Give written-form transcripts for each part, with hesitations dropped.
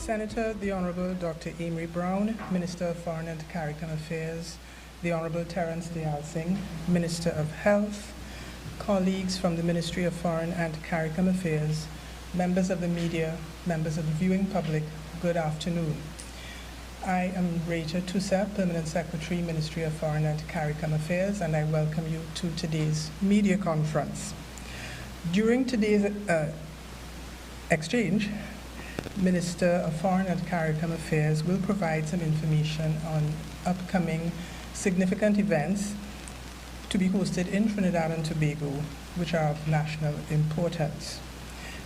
Senator, the Honorable Dr. Amery Browne, Minister of Foreign and CARICOM Affairs, the Honorable Terence Dayal Singh, Minister of Health, colleagues from the Ministry of Foreign and CARICOM Affairs, members of the media, members of the viewing public, good afternoon. I am Rachel Toussa, Permanent Secretary, Ministry of Foreign and CARICOM Affairs, and I welcome you to today's media conference. During today's exchange, Minister of Foreign and CARICOM Affairs will provide some information on upcoming significant events to be hosted in Trinidad and Tobago, which are of national importance.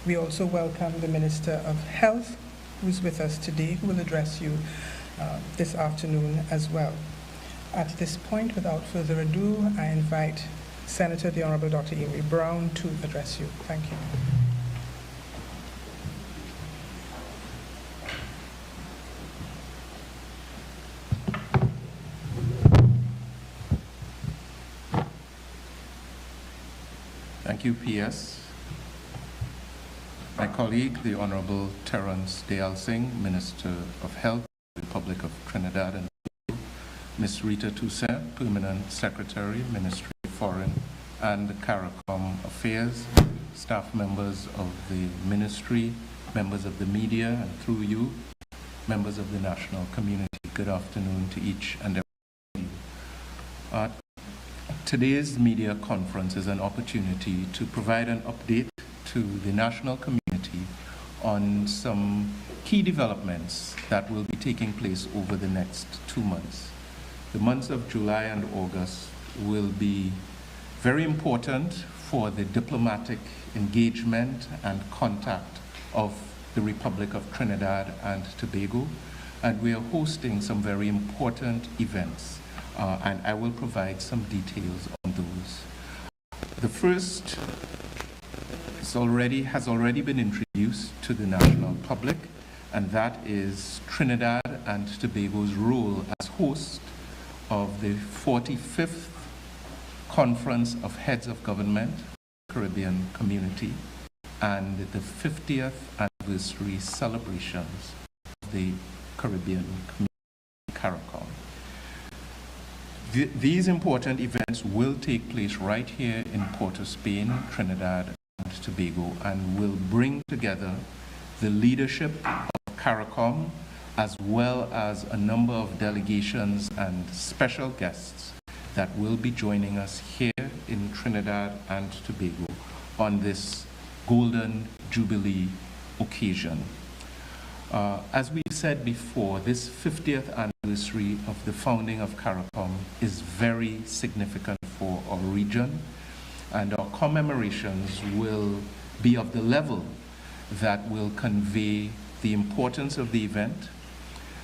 We also welcome the Minister of Health, who is with us today, who will address you this afternoon as well. At this point, without further ado, I invite Senator the Honorable Dr. Amery Browne to address you. Thank you. Thank you, PS. My colleague, the Honorable Terence Dayal Singh, Minister of Health, Republic of Trinidad and Tobago, Ms. Rita Toussa, Permanent Secretary, Ministry of Foreign and CARICOM Affairs, staff members of the ministry, members of the media, and through you, members of the national community. Good afternoon to each and every one of you. Today's media conference is an opportunity to provide an update to the national community on some key developments that will be taking place over the next 2 months. The months of July and August will be very important for the diplomatic engagement and contact of the Republic of Trinidad and Tobago, and we are hosting some very important events. And I will provide some details on those. The first has already been introduced to the national public, and that is Trinidad and Tobago's role as host of the 45th Conference of Heads of Government, Caribbean Community, and the 50th anniversary celebrations of the Caribbean Community, CARICOM. These important events will take place right here in Port of Spain, Trinidad and Tobago, and will bring together the leadership of CARICOM as well as a number of delegations and special guests that will be joining us here in Trinidad and Tobago on this Golden Jubilee occasion. As we said before, this 50th anniversary of the founding of CARICOM is very significant for our region, and our commemorations will be of the level that will convey the importance of the event,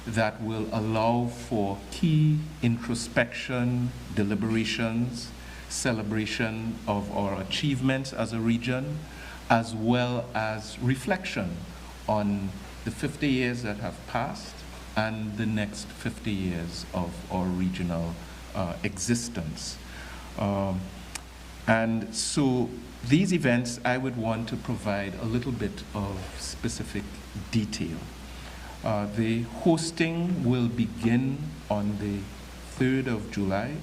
that will allow for key introspection, deliberations, celebration of our achievements as a region, as well as reflection on the 50 years that have passed and the next 50 years of our regional existence. And so these events, I would want to provide a little bit of specific detail. The hosting will begin on the 3rd of July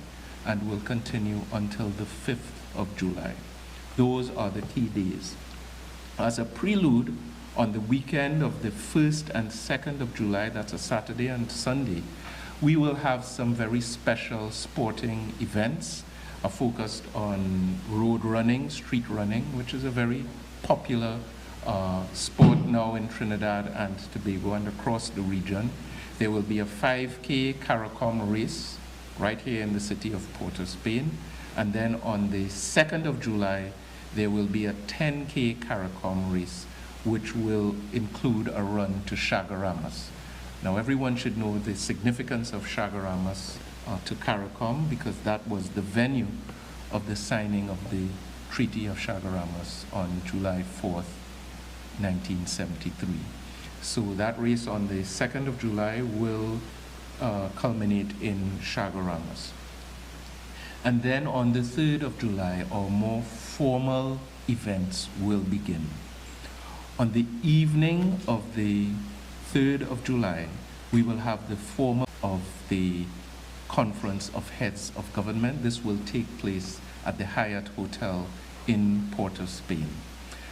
and will continue until the 5th of July. Those are the key days. As a prelude, on the weekend of the 1st and 2nd of July, that's a Saturday and Sunday, we will have some very special sporting events focused on road running, street running, which is a very popular sport now in Trinidad and Tobago and across the region. There will be a 5K CARICOM race right here in the city of Port of Spain. And then on the 2nd of July, there will be a 10K CARICOM race, which will include a run to Chaguaramas. Now, everyone should know the significance of Chaguaramas to CARICOM, because that was the venue of the signing of the Treaty of Chaguaramas on July 4th, 1973. So that race on the 2nd of July will culminate in Chaguaramas. And then on the 3rd of July, our more formal events will begin. On the evening of the 3rd of July, we will have the formal of the Conference of Heads of Government. This will take place at the Hyatt Hotel in Port of Spain.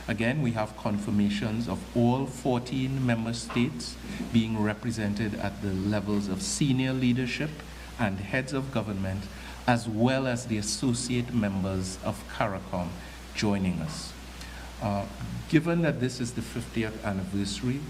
Again, we have confirmations of all 14 member states being represented at the levels of senior leadership and heads of government, as well as the associate members of CARICOM joining us. Given that this is the 50th anniversary,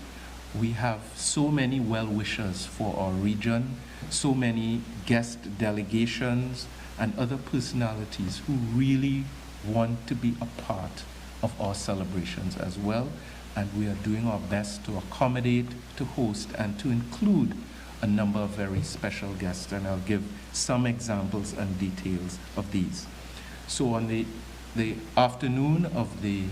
we have so many well-wishers for our region, so many guest delegations and other personalities who really want to be a part of our celebrations as well, and we are doing our best to accommodate, to host, and to include a number of very special guests, and I'll give some examples and details of these. So on the afternoon of the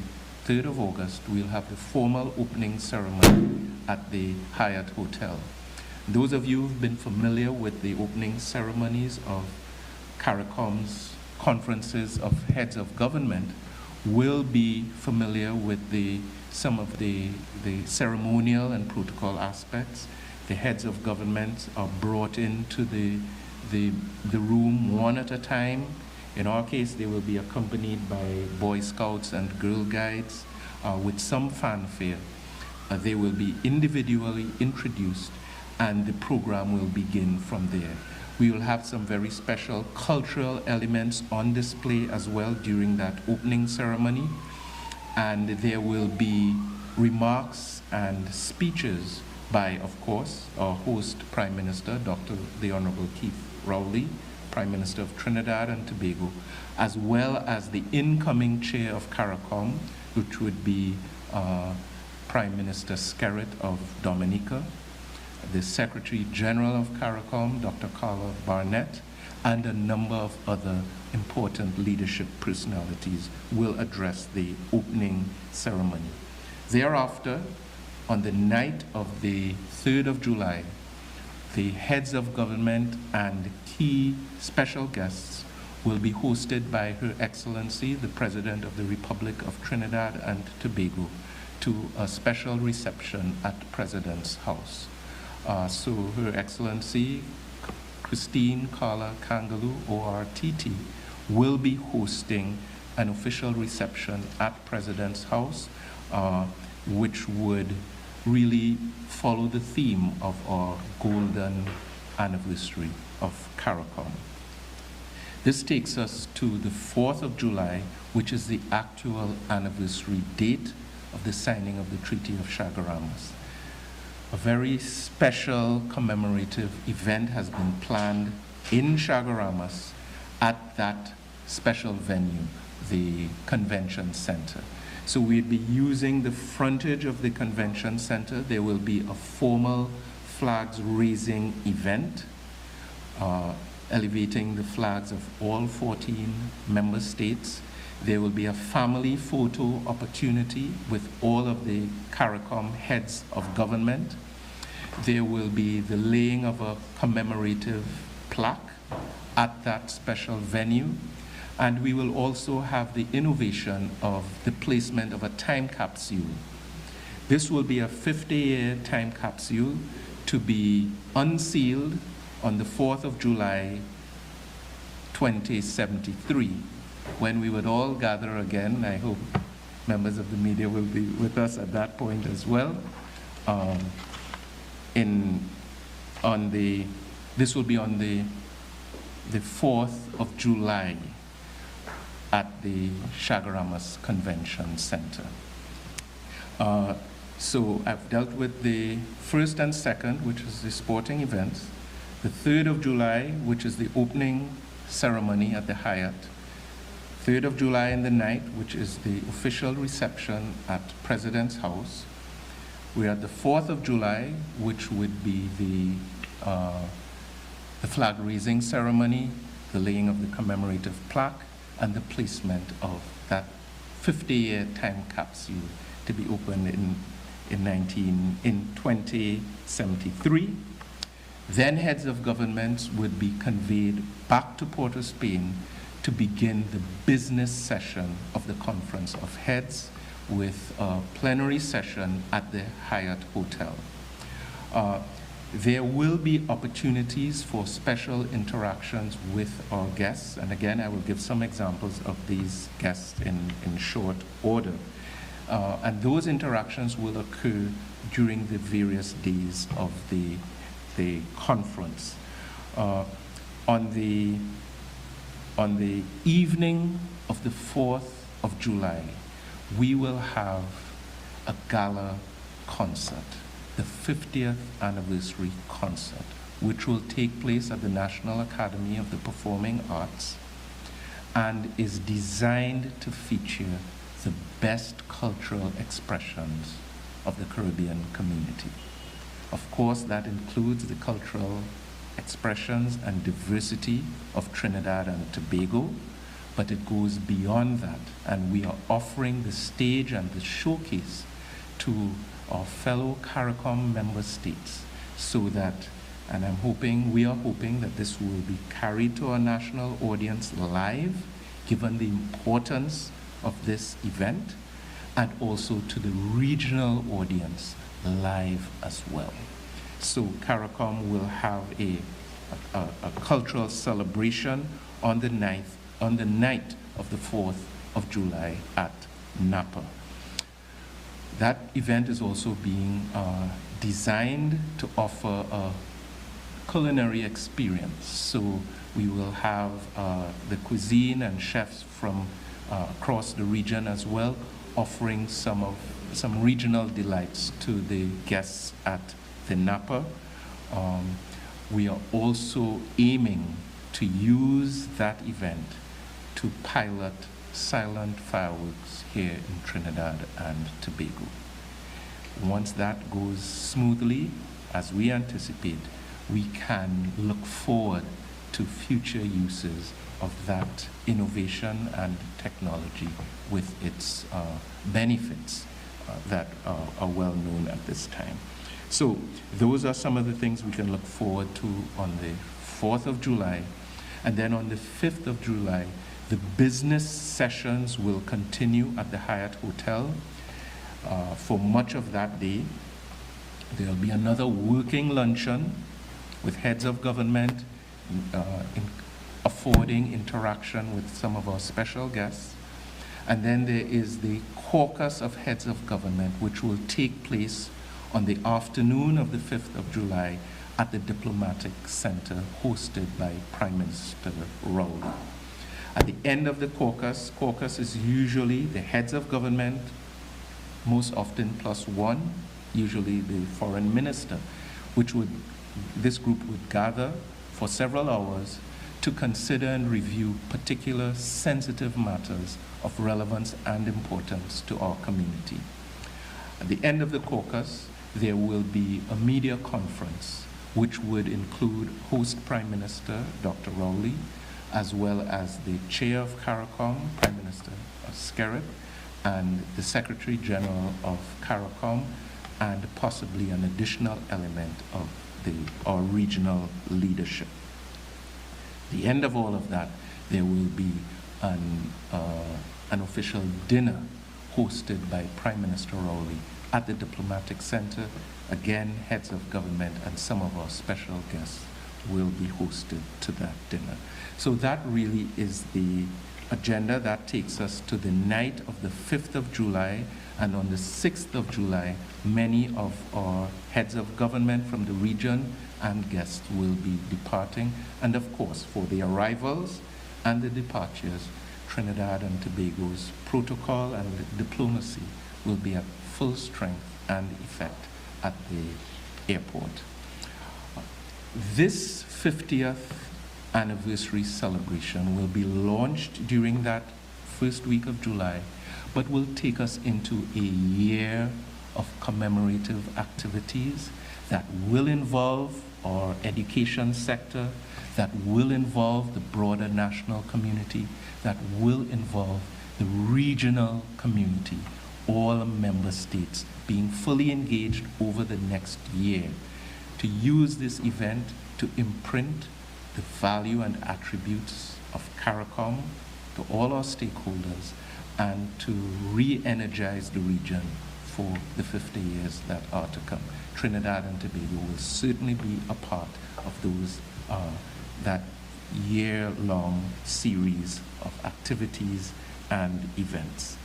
3rd of August, we'll have the formal opening ceremony at the Hyatt Hotel. Those of you who've been familiar with the opening ceremonies of CARICOM's conferences of heads of government will be familiar with some of the ceremonial and protocol aspects. The heads of government are brought into the room one at a time. In our case, they will be accompanied by Boy Scouts and Girl Guides with some fanfare. They will be individually introduced, and the program will begin from there. We will have some very special cultural elements on display as well during that opening ceremony, and there will be remarks and speeches by, of course, our host Prime Minister, the Honorable Keith Rowley, Prime Minister of Trinidad and Tobago, as well as the incoming chair of CARICOM, which would be Prime Minister Skerritt of Dominica, the Secretary General of CARICOM, Dr. Carla Barnett, and a number of other important leadership personalities will address the opening ceremony. Thereafter, on the night of the 3rd of July, the heads of government and key special guests will be hosted by Her Excellency, the President of the Republic of Trinidad and Tobago, to a special reception at President's House. So Her Excellency Christine Carla Kangaloo, ORTT, will be hosting an official reception at President's House, which would really follow the theme of our golden anniversary of CARICOM. This takes us to the 4th of July, which is the actual anniversary date of the signing of the Treaty of Chaguaramas. A very special commemorative event has been planned in Chaguaramas at that special venue, the Convention Center. So we'll be using the frontage of the Convention Center. There will be a formal flags raising event, elevating the flags of all 14 member states. There will be a family photo opportunity with all of the CARICOM heads of government. There will be the laying of a commemorative plaque at that special venue. And we will also have the innovation of the placement of a time capsule. This will be a 50-year time capsule to be unsealed on the 4th of July, 2073, when we would all gather again. I hope members of the media will be with us at that point as well. This will be on the 4th of July at the Chaguaramas Convention Center. So I've dealt with the 1st and 2nd, which is the sporting events, the 3rd of July, which is the opening ceremony at the Hyatt, 3rd of July in the night, which is the official reception at President's House. We're at the 4th of July, which would be the flag raising ceremony, the laying of the commemorative plaque, and the placement of that 50-year time capsule to be opened in 2073. Then heads of governments would be conveyed back to Port of Spain to begin the business session of the Conference of Heads with a plenary session at the Hyatt Hotel. There will be opportunities for special interactions with our guests, and again, I will give some examples of these guests in short order. And those interactions will occur during the various days of the conference. On the evening of the 4th of July, we will have a gala concert, the 50th anniversary concert, which will take place at the National Academy of the Performing Arts and is designed to feature the best cultural expressions of the Caribbean community. Of course, that includes the cultural expressions and diversity of Trinidad and Tobago, but it goes beyond that, and we are offering the stage and the showcase to our fellow CARICOM member states so that, and we are hoping that this will be carried to our national audience live, given the importance of this event, and also to the regional audience live as well. So CARICOM will have a cultural celebration on the night of the 4th of July at Napa. That event is also being designed to offer a culinary experience. So we will have the cuisine and chefs from across the region as well, offering some regional delights to the guests at the Napa. We are also aiming to use that event to pilot silent fireworks here in Trinidad and Tobago. Once that goes smoothly, as we anticipate, we can look forward to future uses of that innovation and technology with its benefits that are well known at this time. So those are some of the things we can look forward to on the 4th of July. And then on the 5th of July, the business sessions will continue at the Hyatt Hotel for much of that day. There will be another working luncheon with heads of government, affording interaction with some of our special guests. And then there is the caucus of heads of government, which will take place on the afternoon of the 5th of July at the Diplomatic Center, hosted by Prime Minister Browne. At the end of the caucus is usually the heads of government, most often +1, usually the foreign minister, this group would gather for several hours to consider and review particular sensitive matters of relevance and importance to our community. At the end of the caucus, there will be a media conference, which would include host Prime Minister Dr. Rowley, as well as the chair of CARICOM, Prime Minister Skerrit, and the Secretary General of CARICOM, and possibly an additional element of our regional leadership. At the end of all of that, there will be an official dinner hosted by Prime Minister Rowley at the Diplomatic Center. Again, heads of government and some of our special guests will be hosted to that dinner. So that really is the agenda. That takes us to the night of the 5th of July, and on the 6th of July, many of our heads of government from the region and guests will be departing. And of course, for the arrivals and the departures, Trinidad and Tobago's protocol and diplomacy will be at full strength and effect at the airport. This 50th anniversary celebration will be launched during that first week of July, but will take us into a year of commemorative activities that will involve our education sector, that will involve the broader national community, that will involve the regional community, all member states being fully engaged over the next year to use this event to imprint the value and attributes of CARICOM to all our stakeholders and to re-energize the region for the 50 years that are to come. Trinidad and Tobago will certainly be a part of those, that year-long series of activities and events.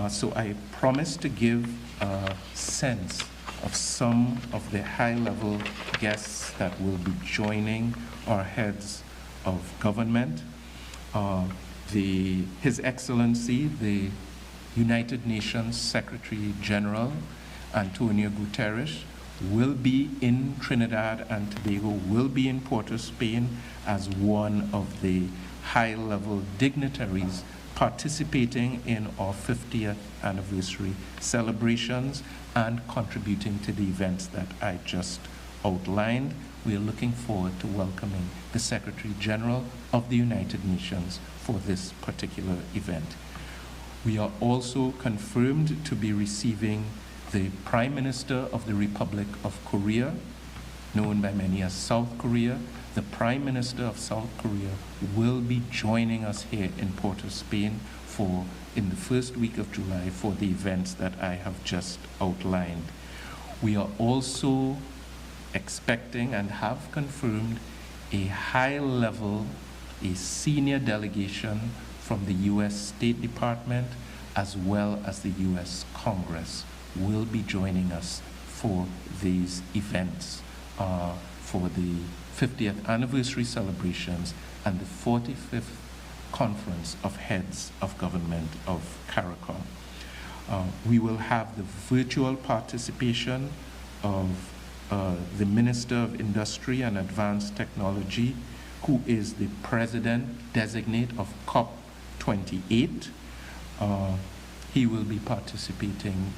So I promise to give a sense of some of the high-level guests that will be joining our heads of government. His Excellency, the United Nations Secretary General, Antonio Guterres, will be in Trinidad and Tobago, will be in Port-of-Spain as one of the high-level dignitaries participating in our 50th anniversary celebrations and contributing to the events that I just outlined. We are looking forward to welcoming the Secretary General of the United Nations for this particular event. We are also confirmed to be receiving the Prime Minister of the Republic of Korea, known by many as South Korea. The Prime Minister of South Korea will be joining us here in Port-of-Spain in the first week of July for the events that I have just outlined. We are also expecting and have confirmed a high-level, a senior delegation from the U.S. State Department as well as the U.S. Congress will be joining us for these events, for the 50th anniversary celebrations and the 45th Conference of Heads of Government of CARICOM. We will have the virtual participation of the Minister of Industry and Advanced Technology, who is the President-designate of COP28. He will be participating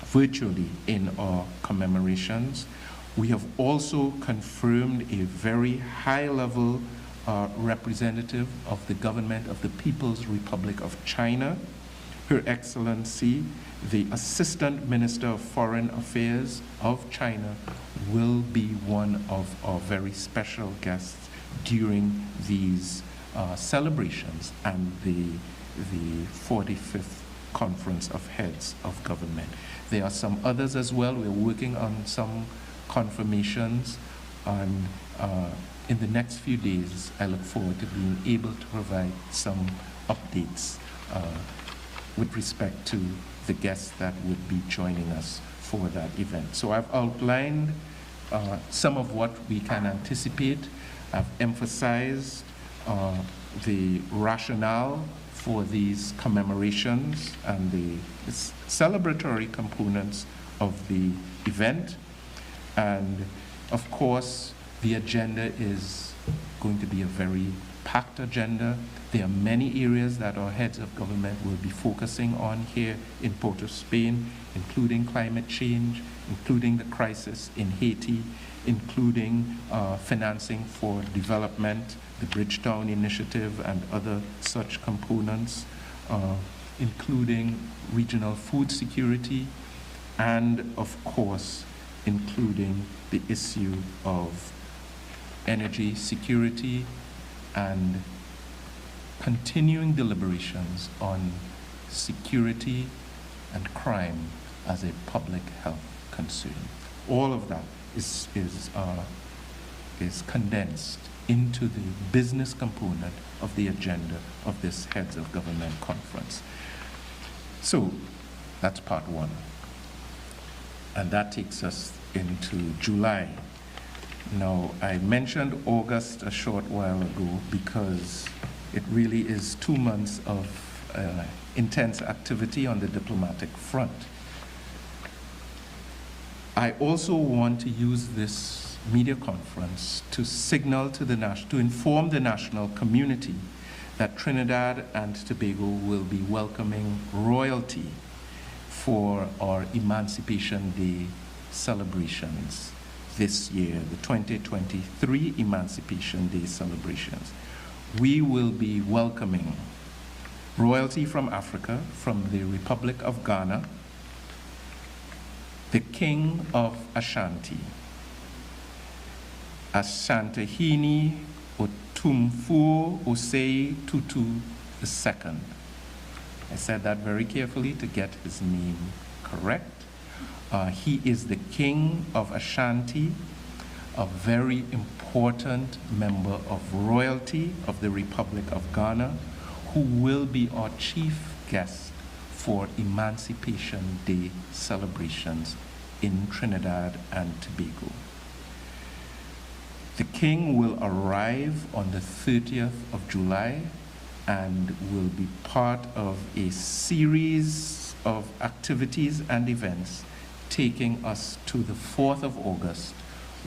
virtually in our commemorations. We have also confirmed a very high-level representative of the government of the People's Republic of China. Her Excellency, the Assistant Minister of Foreign Affairs of China, will be one of our very special guests during these celebrations and the 45th Conference of Heads of Government. There are some others as well. We're working on some confirmations, and in the next few days, I look forward to being able to provide some updates with respect to the guests that would be joining us for that event. So I've outlined some of what we can anticipate. I've emphasized the rationale for these commemorations and the celebratory components of the event. And of course, the agenda is going to be a very packed agenda. There are many areas that our heads of government will be focusing on here in Port-of-Spain, including climate change, including the crisis in Haiti, including financing for development, the Bridgetown Initiative and other such components, including regional food security, and of course, including the issue of energy security and continuing deliberations on security and crime as a public health concern. All of that is condensed into the business component of the agenda of this Heads of Government Conference. So that's part one. And that takes us into July. Now, I mentioned August a short while ago because it really is 2 months of intense activity on the diplomatic front. I also want to use this media conference to signal to to inform the national community that Trinidad and Tobago will be welcoming royalty for our Emancipation Day celebrations this year, the 2023 Emancipation Day celebrations. We will be welcoming royalty from Africa, from the Republic of Ghana, the King of Ashanti, Asantehene Otumfuo Osei Tutu II. I said that very carefully to get his name correct. He is the King of Ashanti, a very important member of royalty of the Republic of Ghana, who will be our chief guest for Emancipation Day celebrations in Trinidad and Tobago. The King will arrive on the 30th of July and will be part of a series of activities and events taking us to the 4th of August,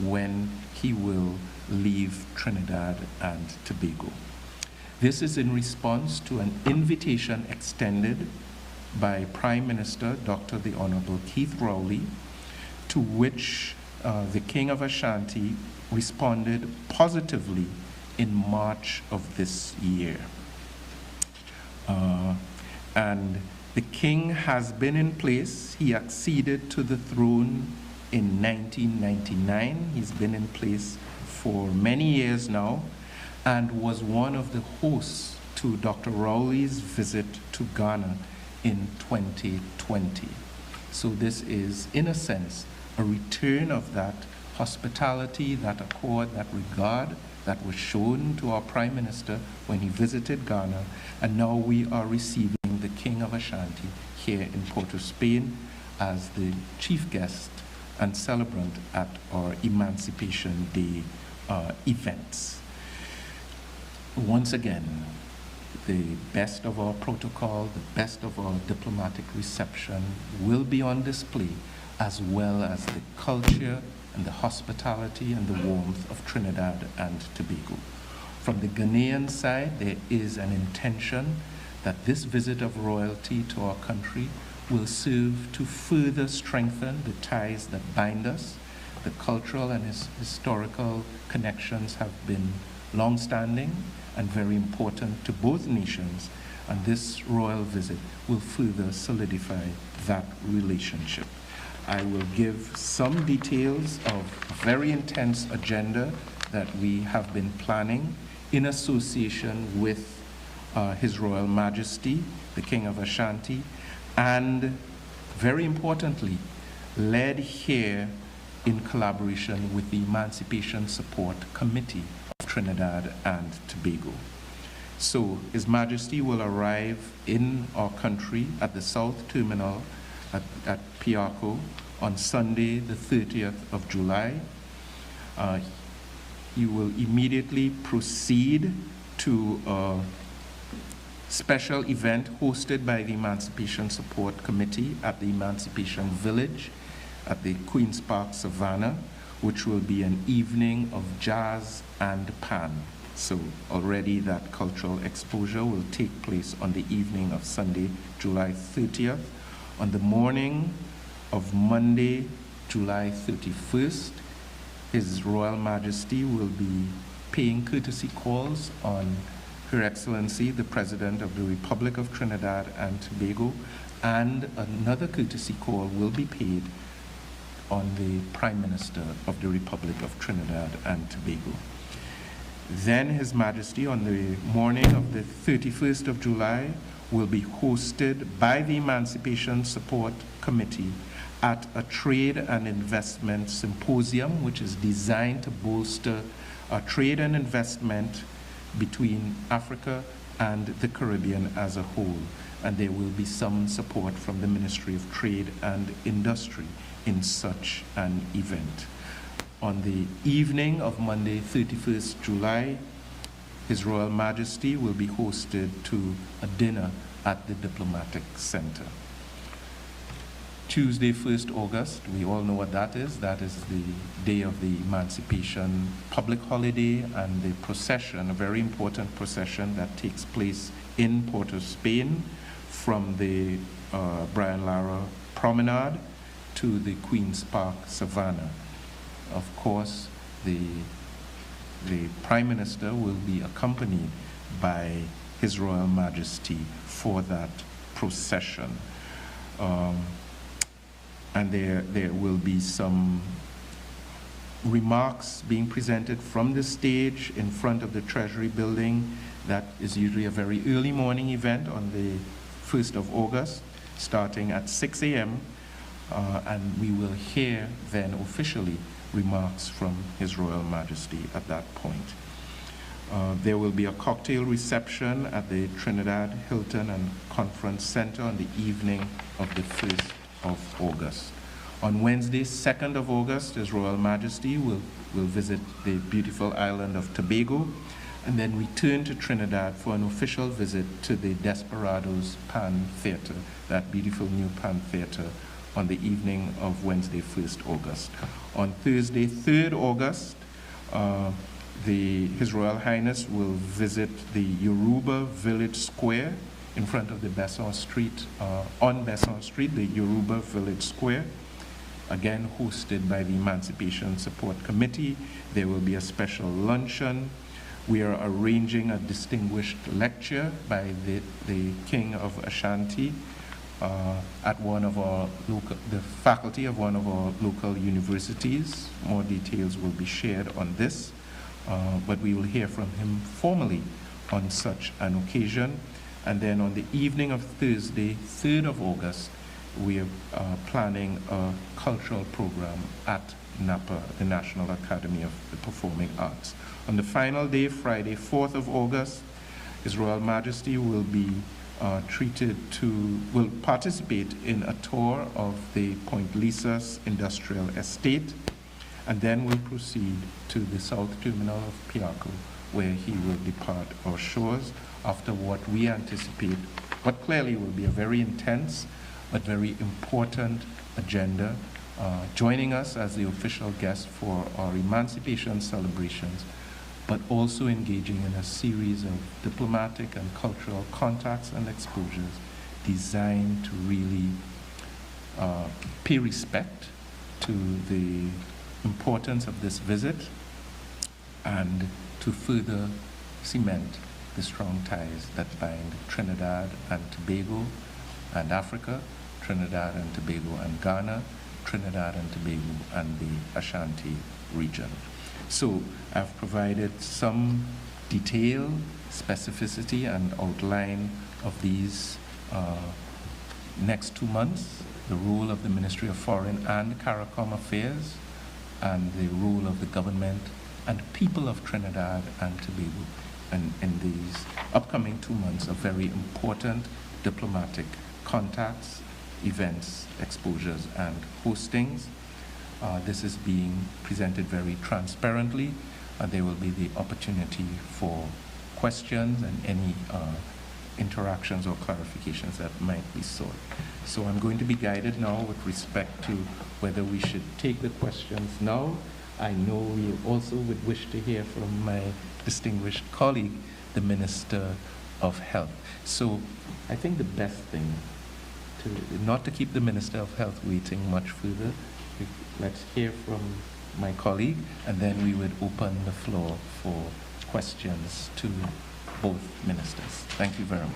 when he will leave Trinidad and Tobago. This is in response to an invitation extended by Prime Minister Dr. the Honorable Keith Rowley, to which the King of Ashanti responded positively in March of this year. And the King has been in place. He acceded to the throne in 1999. He's been in place for many years now and was one of the hosts to Dr. Rowley's visit to Ghana in 2020. So this is, in a sense, a return of that hospitality, that accord, that regard that was shown to our Prime Minister when he visited Ghana, and now we are receiving the King of Ashanti here in Port of Spain as the chief guest and celebrant at our Emancipation Day events. Once again, the best of our protocol, the best of our diplomatic reception will be on display, as well as the culture and the hospitality and the warmth of Trinidad and Tobago. From the Ghanaian side, there is an intention that this visit of royalty to our country will serve to further strengthen the ties that bind us. The cultural and historical connections have been long-standing and very important to both nations, and this royal visit will further solidify that relationship. I will give some details of a very intense agenda that we have been planning in association with His Royal Majesty, the King of Ashanti, and very importantly, led here in collaboration with the Emancipation Support Committee of Trinidad and Tobago. So His Majesty will arrive in our country at the South Terminal at Piarco on Sunday, the 30th of July. He will immediately proceed to a special event hosted by the Emancipation Support Committee at the Emancipation Village at the Queen's Park Savannah, which will be an evening of jazz and pan. So already that cultural exposure will take place on the evening of Sunday, July 30th. On the morning of Monday, July 31st, His Royal Majesty will be paying courtesy calls on Her Excellency, the President of the Republic of Trinidad and Tobago, and another courtesy call will be paid on the Prime Minister of the Republic of Trinidad and Tobago. Then His Majesty, on the morning of the 31st of July, will be hosted by the Emancipation Support Committee at a trade and investment symposium, which is designed to bolster trade and investment between Africa and the Caribbean as a whole. And there will be some support from the Ministry of Trade and Industry in such an event. On the evening of Monday, 31st July, His Royal Majesty will be hosted to a dinner at the Diplomatic Center. Tuesday, 1st August, we all know what that is. That is the day of the Emancipation public holiday and the procession, a very important procession that takes place in Port of Spain from the Brian Lara Promenade to the Queen's Park Savannah. Of course, the Prime Minister will be accompanied by His Royal Majesty for that procession. And there will be some remarks being presented from the stage in front of the Treasury building. That is usually a very early morning event on the 1st of August, starting at 6 a.m. and we will hear then officially remarks from His Royal Majesty at that point. There will be a cocktail reception at the Trinidad Hilton and Conference Center on the evening of the 1st of August. On Wednesday, 2nd of August, His Royal Majesty will visit the beautiful island of Tobago and then return to Trinidad for an official visit to the Desperados Pan Theatre, that beautiful new Pan Theatre, on the evening of Wednesday, 1st August. On Thursday, 3rd August, His Royal Highness will visit the Yoruba Village Square in front of the Besson Street, on Besson Street, the Yoruba Village Square, again hosted by the Emancipation Support Committee. There will be a special luncheon. We are arranging a distinguished lecture by the King of Ashanti at one of our the faculty of one of our local universities. More details will be shared on this, but we will hear from him formally on such an occasion. And then on the evening of Thursday, 3rd of August, we are planning a cultural program at NAPA, the National Academy of the Performing Arts. On the final day, Friday, 4th of August, His Royal Majesty will participate in a tour of the Point Lisas Industrial Estate, and then will proceed to the South Terminal of Piarco, where he will depart our shores after what we anticipate, what clearly will be a very intense but very important agenda, joining us as the official guest for our emancipation celebrations, but also engaging in a series of diplomatic and cultural contacts and exposures designed to really pay respect to the importance of this visit and to further cement the strong ties that bind Trinidad and Tobago and Africa, Trinidad and Tobago and Ghana, Trinidad and Tobago and the Ashanti region. So I've provided some detail, specificity, and outline of these next 2 months, the role of the Ministry of Foreign and CARICOM Affairs, and the role of the government and people of Trinidad and Tobago in these upcoming 2 months of very important diplomatic contacts, events, exposures, and hostings. This is being presented very transparently, and there will be the opportunity for questions and any interactions or clarifications that might be sought. So I'm going to be guided now with respect to whether we should take the questions now. I know we also would wish to hear from my distinguished colleague, the Minister of Health. So I think the best thing, not to keep the Minister of Health waiting much further, let's hear from my colleague, and then we would open the floor for questions to both ministers. Thank you very much.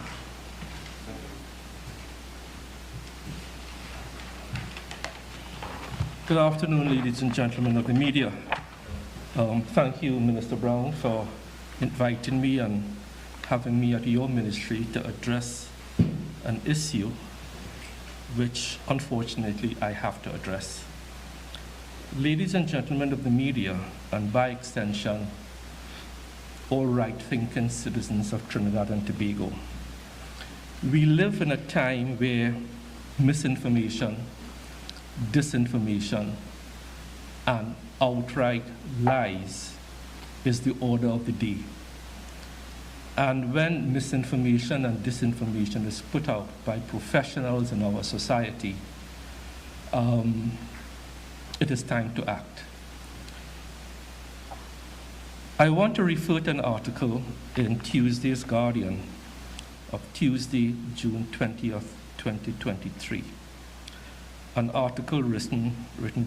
Good afternoon, ladies and gentlemen of the media. Thank you, Minister Browne, for inviting me and having me at your ministry to address an issue which, unfortunately, I have to address. Ladies and gentlemen of the media, and by extension, all right-thinking citizens of Trinidad and Tobago, we live in a time where misinformation, disinformation, and outright lies is the order of the day. And when misinformation and disinformation is put out by professionals in our society, it is time to act. I want to refer to an article in Tuesday's Guardian of Tuesday, June 20th, 2023. An article written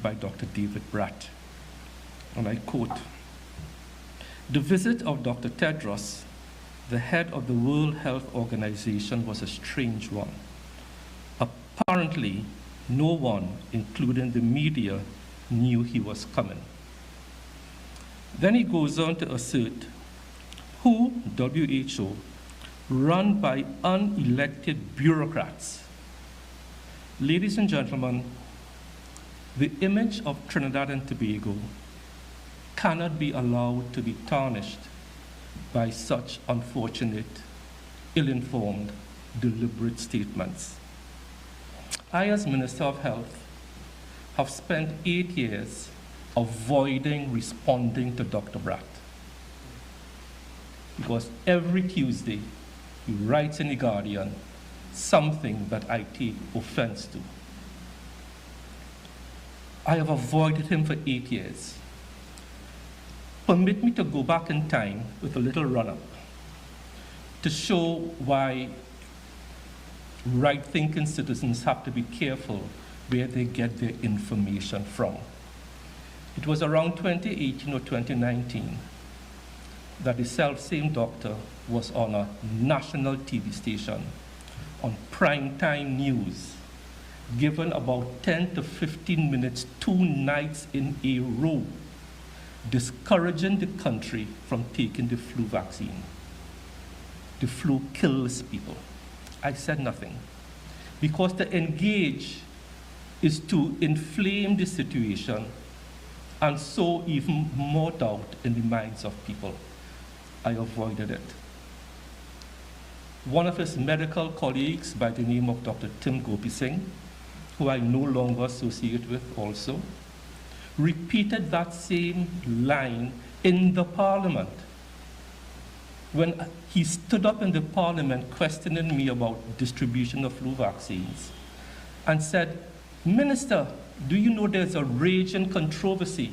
by Dr. David Bratt, and I quote, "The visit of Dr. Tedros, the head of the World Health Organization, was a strange one. Apparently, no one, including the media, knew he was coming." Then he goes on to assert, WHO, run by unelected bureaucrats. Ladies and gentlemen, The image of Trinidad and Tobago cannot be allowed to be tarnished by such unfortunate, ill-informed, deliberate statements. I, as Minister of Health, have spent 8 years avoiding responding to Dr. Bratt, because every Tuesday he writes in The Guardian something that I take offense to. I have avoided him for 8 years. Permit me to go back in time with a little run-up to show why right-thinking citizens have to be careful where they get their information from. It was around 2018 or 2019 that the self-same doctor was on a national TV station on primetime news, given about 10 to 15 minutes, 2 nights in a row, discouraging the country from taking the flu vaccine. The flu kills people. I said nothing, because to engage is to inflame the situation and sow even more doubt in the minds of people. I avoided it. One of his medical colleagues by the name of Dr. Tim Gopi Singh, who I no longer associate with also, repeated that same line in the parliament when he stood up in the parliament questioning me about distribution of flu vaccines and said, "Minister, do you know there's a raging controversy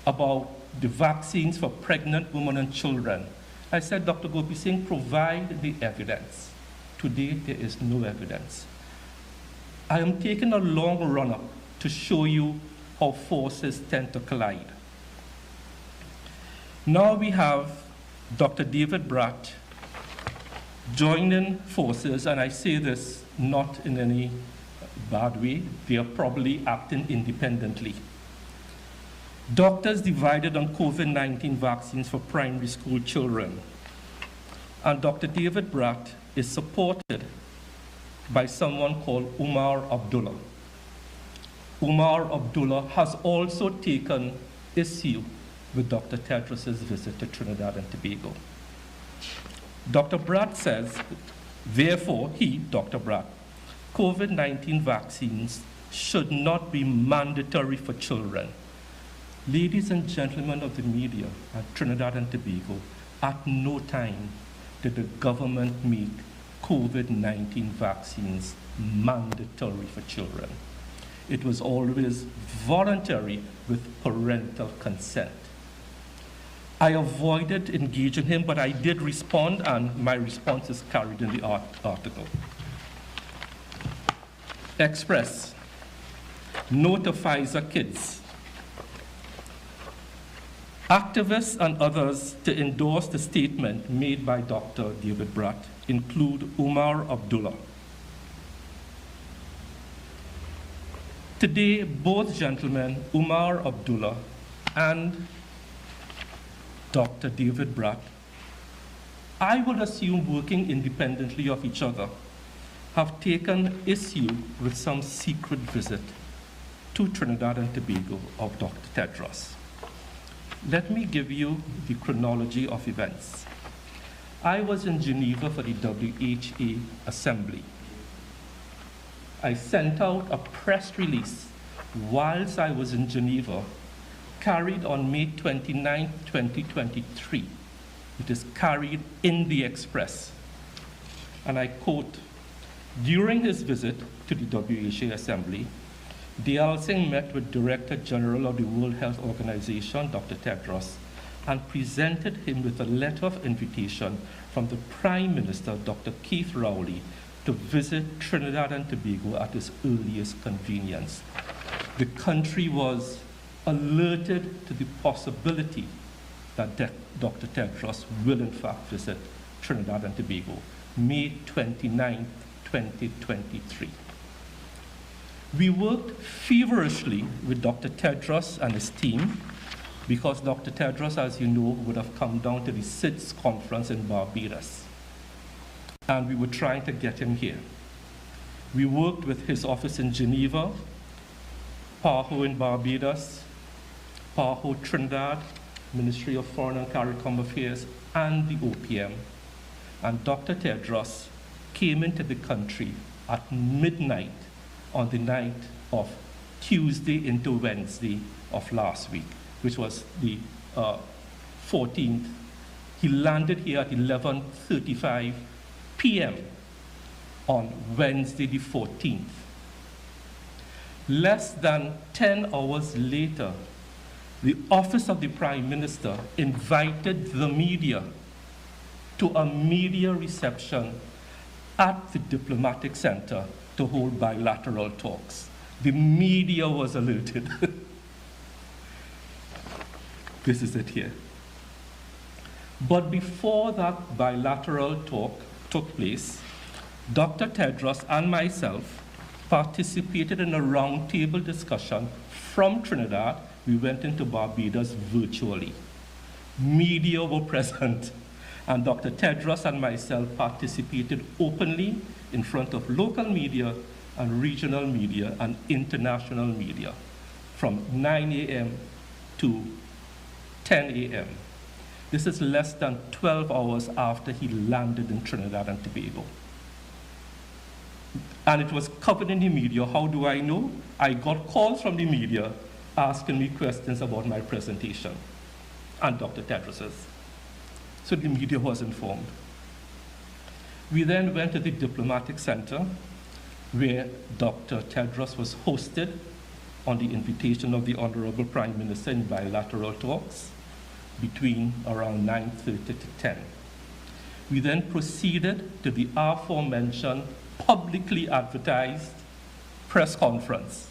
about the vaccines for pregnant women and children?" I said, "Dr. Gopi Singh, provide the evidence." Today, there is no evidence. I am taking a long run-up to show you how forces tend to collide. Now we have Dr. David Bratt joining forces, and I say this not in any bad way, they are probably acting independently. Doctors divided on COVID-19 vaccines for primary school children. And Dr. David Bratt is supported by someone called Umar Abdullah. Umar Abdullah has also taken issue with Dr. Tedros' visit to Trinidad and Tobago. Dr. Bratt says, therefore, he, Dr. Bratt, COVID-19 vaccines should not be mandatory for children. Ladies and gentlemen of the media at Trinidad and Tobago, at no time did the government make COVID-19 vaccines mandatory for children. It was always voluntary with parental consent. I avoided engaging him, but I did respond, and my response is carried in the article. Express, no to Pfizer kids. Activists and others to endorse the statement made by Dr. David Bratt include Umar Abdullah. Today, both gentlemen, Umar Abdullah and Dr. David Bratt, I would assume working independently of each other, have taken issue with some secret visit to Trinidad and Tobago of Dr. Tedros. Let me give you the chronology of events. I was in Geneva for the WHA Assembly. I sent out a press release whilst I was in Geneva, carried on May 29, 2023. It is carried in the Express. And I quote, during his visit to the WHA Assembly, Dayal Singh met with Director General of the World Health Organization, Dr. Tedros, and presented him with a letter of invitation from the Prime Minister, Dr. Keith Rowley, to visit Trinidad and Tobago at his earliest convenience. The country was alerted to the possibility that Dr. Tedros will in fact visit Trinidad and Tobago, May 29, 2023. We worked feverishly with Dr. Tedros and his team because Dr. Tedros, as you know, would have come down to the SIDS conference in Barbados. And we were trying to get him here. We worked with his office in Geneva, PAHO in Barbados, PAHO Trinidad, Ministry of Foreign and CARICOM Affairs, and the OPM. And Dr. Tedros came into the country at midnight on the night of Tuesday into Wednesday of last week, which was the 14th. He landed here at 11:35 p.m. on Wednesday the 14th. Less than 10 hours later, the Office of the Prime Minister invited the media to a media reception at the Diplomatic Center to hold bilateral talks. The media was alerted. This is it here. But before that bilateral talk took place, Dr. Tedros and myself participated in a roundtable discussion from Trinidad. We went into Barbados virtually. Media were present, and Dr. Tedros and myself participated openly in front of local media and regional media and international media from 9 a.m. to 10 a.m. This is less than 12 hours after he landed in Trinidad and Tobago. And it was covered in the media. How do I know? I got calls from the media asking me questions about my presentation and Dr. Tedros's. So the media was informed. We then went to the Diplomatic Center, where Dr. Tedros was hosted on the invitation of the Honorable Prime Minister in bilateral talks between around 9:30 to 10. We then proceeded to the aforementioned publicly advertised press conference,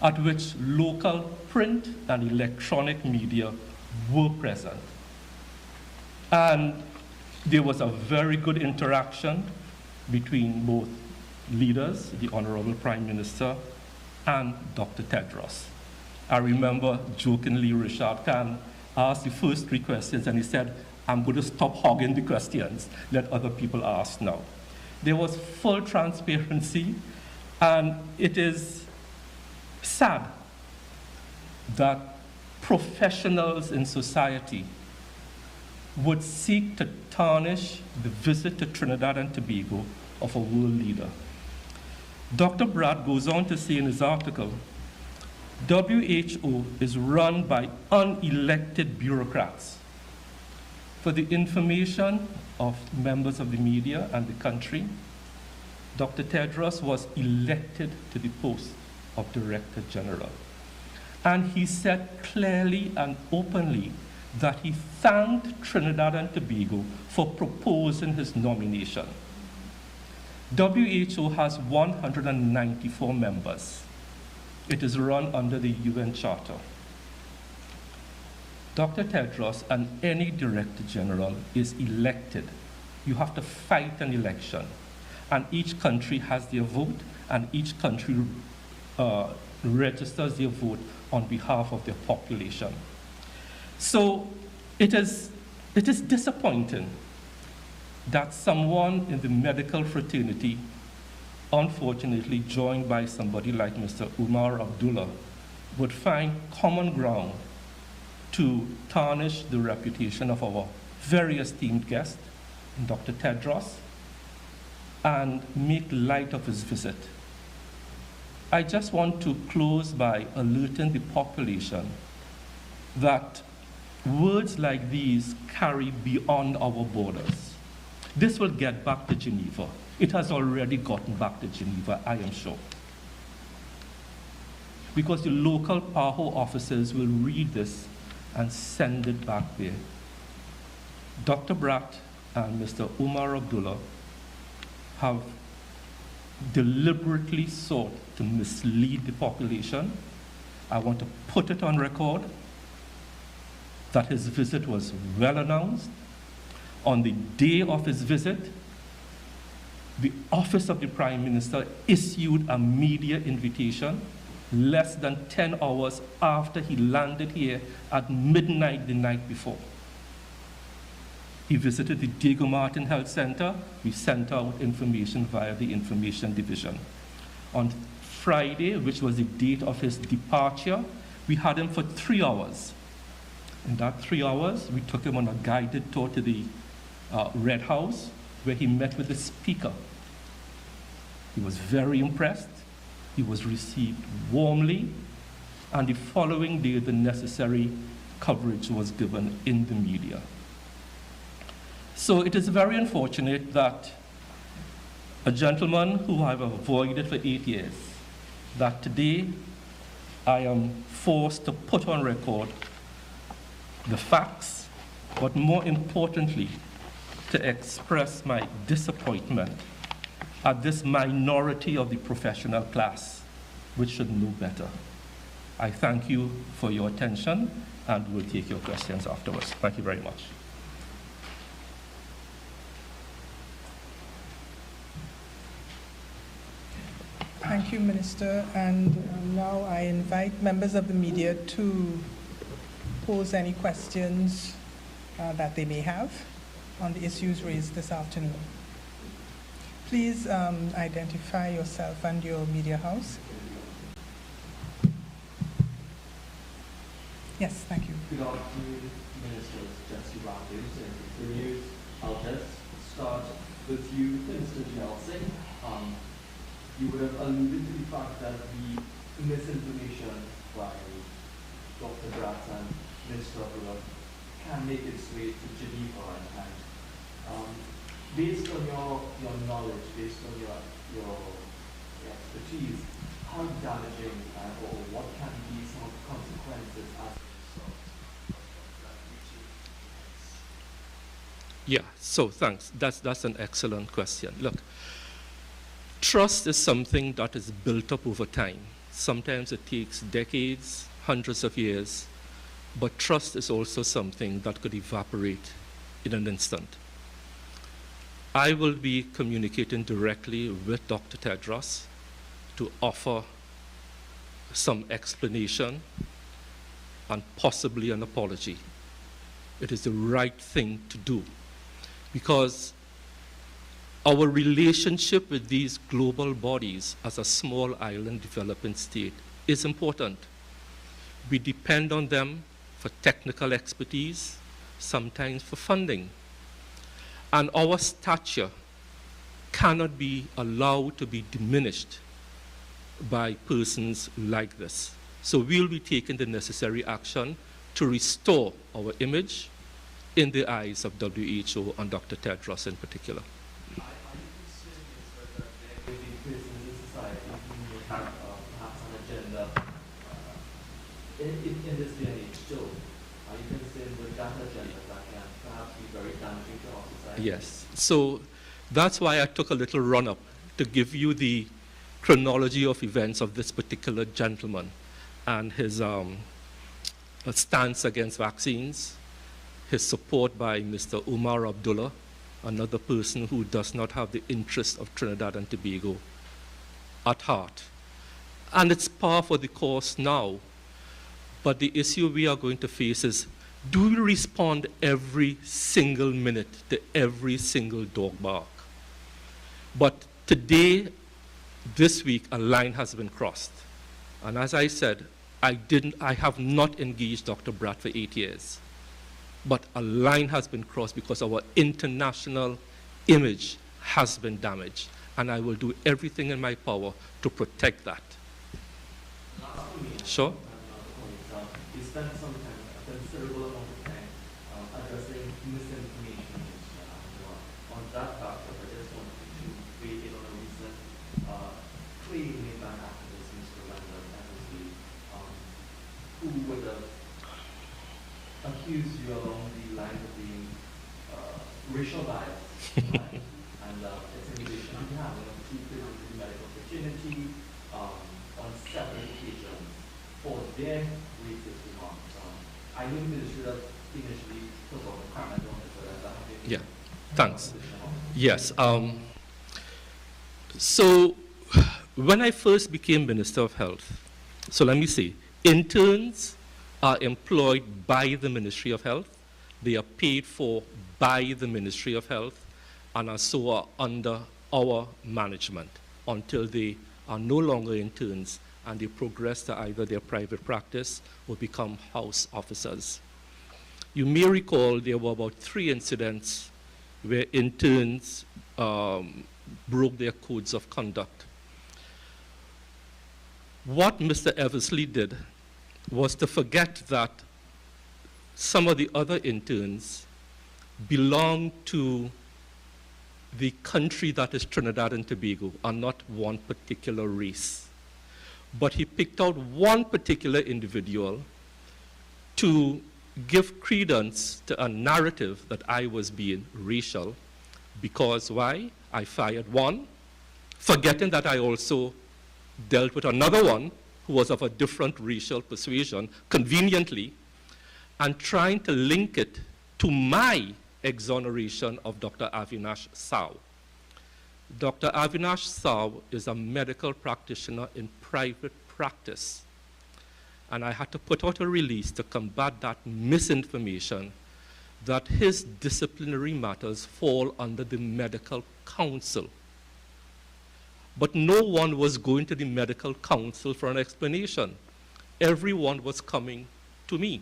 at which local print and electronic media were present. And there was a very good interaction between both leaders, the Honorable Prime Minister and Dr. Tedros. I remember jokingly Richard Khan asked the first 3 questions and he said, I'm going to stop hogging the questions, let other people ask now. There was full transparency, and it is sad that professionals in society would seek to tarnish the visit to Trinidad and Tobago of a world leader. Dr. Browne goes on to say in his article, WHO is run by unelected bureaucrats. For the information of members of the media and the country, Dr. Tedros was elected to the post of Director General. And he said clearly and openly that he thanked Trinidad and Tobago for proposing his nomination. WHO has 194 members. It is run under the UN Charter. Dr. Tedros and any Director General is elected. You have to fight an election. And each country has their vote, and each country registers their vote on behalf of their population. So it is disappointing that someone in the medical fraternity, unfortunately joined by somebody like Mr. Umar Abdullah, would find common ground to tarnish the reputation of our very esteemed guest, Dr. Tedros, and make light of his visit. I just want to close by alerting the population that words like these carry beyond our borders. This will get back to Geneva. It has already gotten back to Geneva, I am sure. Because the local PAHO officers will read this and send it back there. Dr. Browne and Mr. Umar Abdullah have deliberately sought to mislead the population. I want to put it on record that his visit was well announced. On the day of his visit, the Office of the Prime Minister issued a media invitation less than 10 hours after he landed here at midnight the night before. He visited the Diego Martin Health Center. We sent out information via the Information Division. On Friday, which was the date of his departure, we had him for 3 hours. In that 3 hours, we took him on a guided tour to the Red House, where he met with the Speaker. He was very impressed. He was received warmly, and the following day, the necessary coverage was given in the media. So it is very unfortunate that a gentleman who I've avoided for 8 years, that today I am forced to put on record the facts, but more importantly, to express my disappointment at this minority of the professional class, which should know better. I thank you for your attention, and will take your questions afterwards. Thank you very much. Thank you, Minister. And now I invite members of the media to pose any questions that they may have on the issues raised this afternoon. Please identify yourself and your media house. Yes, thank you. Good afternoon, Ministers Jesse Rathers and the news. I'll just start with you, Minister Jelsin. You would have alluded to the fact that the misinformation by Dr. Browne, Minister of Health, can make its way to Geneva, and based on your knowledge, based on your expertise, how damaging or what can be some of the consequences as a result of that reaching? Yeah, so thanks. That's an excellent question. Look, trust is something that is built up over time. Sometimes it takes decades, hundreds of years, but trust is also something that could evaporate in an instant. I will be communicating directly with Dr. Tedros to offer some explanation and possibly an apology. It is the right thing to do, because our relationship with these global bodies as a small island developing state is important. We depend on them for technical expertise, sometimes for funding. And our stature cannot be allowed to be diminished by persons like this. So we'll be taking the necessary action to restore our image in the eyes of WHO and Dr. Tedros in particular. Are you concerned that there may be persons in society who may have perhaps an agenda in this day and age still? Are you concerned with that agenda that can perhaps be very damaging to our society? Yes. So that's why I took a little run-up to give you the chronology of events of this particular gentleman and his stance against vaccines, his support by Mr. Umar Abdullah, another person who does not have the interest of Trinidad and Tobago at heart. And it's par for the course now. But the issue we are going to face is, do we respond every single minute to every single dog bark? But today, this week, a line has been crossed. And as I said, I have not engaged Dr. Bratt for 8 years. But a line has been crossed because our international image has been damaged. And I will do everything in my power to protect that. Sure? You spent some time, a considerable amount of time, addressing misinformation on that factor. I just wanted to weigh in on a recent claim made by an activist, Mr. Randall Amery, who would have accused you along the lines of being racial bias and intimidation on behalf of people with medical opportunity on several occasions for their racist remarks. I know the ministry that initially took up a comment on this, but yeah, thanks. Yes. So when I first became Minister of Health, so let me say, interns are employed by the Ministry of Health. They are paid for by the Ministry of Health and are so under our management until they are no longer interns, and they progress to either their private practice or become house officers. You may recall there were about 3 incidents where interns broke their codes of conduct. What Mr. Eversley did was to forget that some of the other interns belong to the country that is Trinidad and Tobago, and not one particular race. But he picked out one particular individual to give credence to a narrative that I was being racial, because why? I fired one, forgetting that I also dealt with another one who was of a different racial persuasion, conveniently, and trying to link it to my exoneration of Dr. Avinash Saw. Dr. Avinash Saw is a medical practitioner in private practice, and I had to put out a release to combat that misinformation that his disciplinary matters fall under the medical council. But no one was going to the medical council for an explanation. Everyone was coming to me.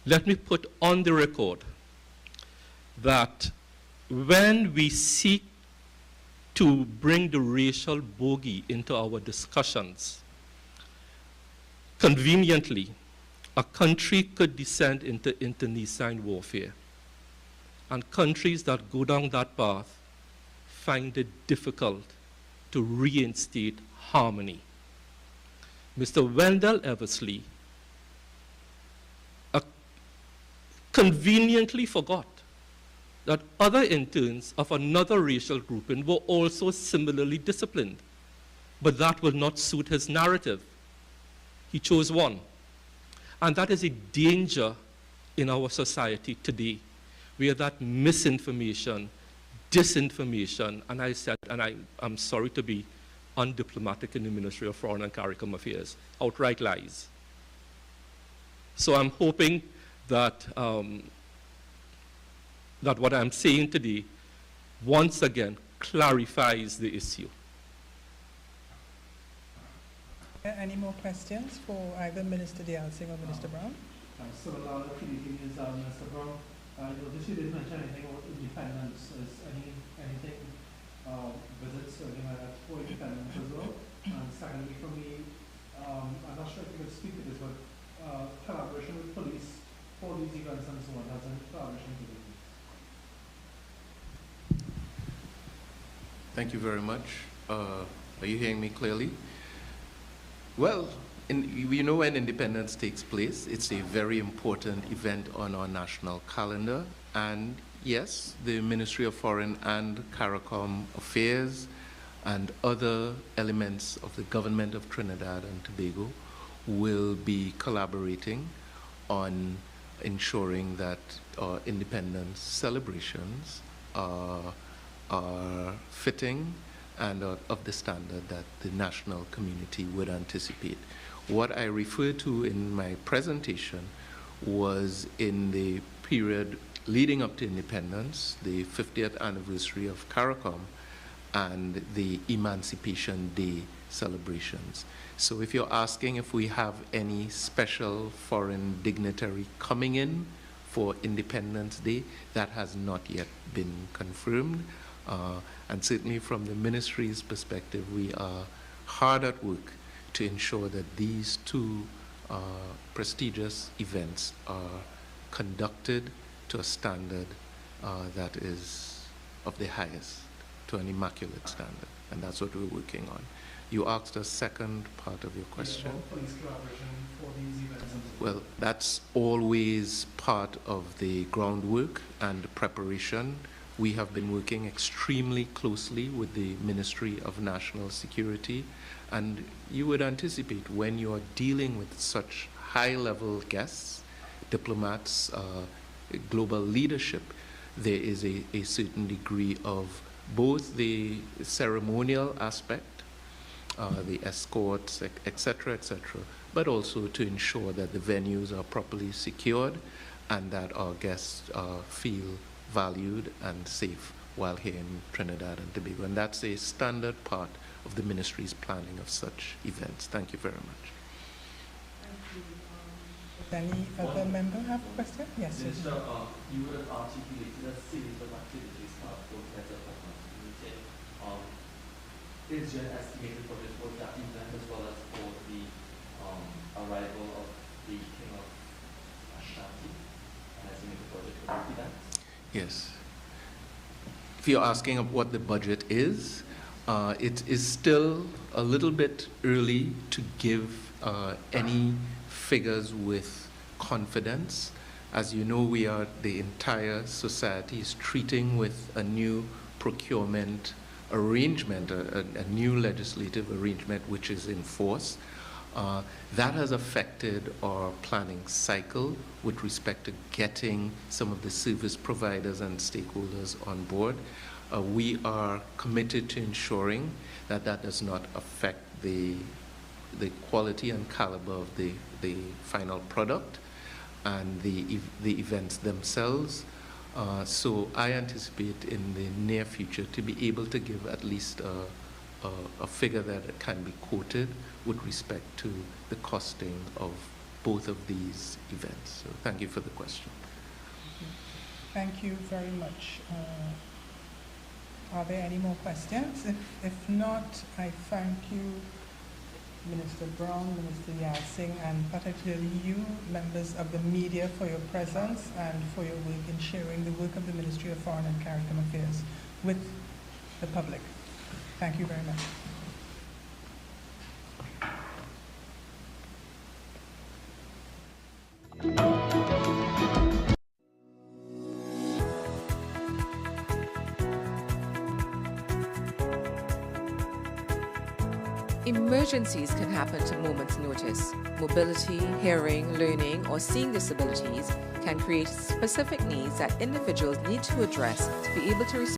Let me put on the record that when we seek to bring the racial bogey into our discussions, conveniently, a country could descend into internecine warfare. And countries that go down that path find it difficult to reinstate harmony. Mr. Wendell Eversley conveniently forgot that other interns of another racial grouping were also similarly disciplined, but that will not suit his narrative. He chose one. And that is a danger in our society today, where that misinformation, disinformation, and I said, and I'm sorry to be undiplomatic in the Ministry of Foreign and CARICOM Affairs, outright lies. So I'm hoping that, that what I'm saying today, once again, clarifies the issue. Any more questions for either Minister Dialsing or Minister Browne? So allow the PDP is Mr. Browne. This you didn't mention anything about independence. Is anything visits or anything like that for independence as well? And secondly, for me, I'm not sure if you could speak to this, but collaboration with police for these events and so on, has any collaboration with the police? Thank you very much. Are you hearing me clearly? Well, you know when independence takes place, it's a very important event on our national calendar. And yes, the Ministry of Foreign and CARICOM Affairs and other elements of the government of Trinidad and Tobago will be collaborating on ensuring that our independence celebrations are fitting and of the standard that the national community would anticipate. What I referred to in my presentation was in the period leading up to independence, the 50th anniversary of CARICOM, and the Emancipation Day celebrations. So if you're asking if we have any special foreign dignitary coming in for Independence Day, that has not yet been confirmed. And certainly from the ministry's perspective, we are hard at work to ensure that these two prestigious events are conducted to a standard that is of the highest, to an immaculate standard. And that's what we're working on. You asked a second part of your question. Yeah, police collaboration for these events. Well, that's always part of the groundwork and preparation. We have been working extremely closely with the Ministry of National Security, and you would anticipate when you are dealing with such high-level guests, diplomats, global leadership, there is a certain degree of both the ceremonial aspect, the escorts, etc., but also to ensure that the venues are properly secured and that our guests feel valued and safe while here in Trinidad and Tobago. And that's a standard part of the ministry's planning of such events. Thank you very much. Does any other member have a question? Yes. Minister, you would have articulated a series of activities for heads of the meeting. Is your estimated budget for that event as well as for the arrival of the King of Ashanti? An estimated budget for that event? Yes. If you're asking of what the budget is, it is still a little bit early to give any figures with confidence. As you know, the entire society is treating with a new procurement arrangement, a new legislative arrangement which is in force. That has affected our planning cycle with respect to getting some of the service providers and stakeholders on board. We are committed to ensuring that that does not affect the quality and caliber of the final product and the events themselves. So I anticipate in the near future to be able to give at least a figure that can be quoted with respect to the costing of both of these events. So thank you for the question. Thank you very much. Are there any more questions? If not, I thank you, Minister Browne, Minister Yalsing, and particularly you, members of the media, for your presence and for your work in sharing the work of the Ministry of Foreign and CARICOM Affairs with the public. Thank you very much. Emergencies can happen at a moment's notice. Mobility, hearing, learning, or seeing disabilities can create specific needs that individuals need to address to be able to respond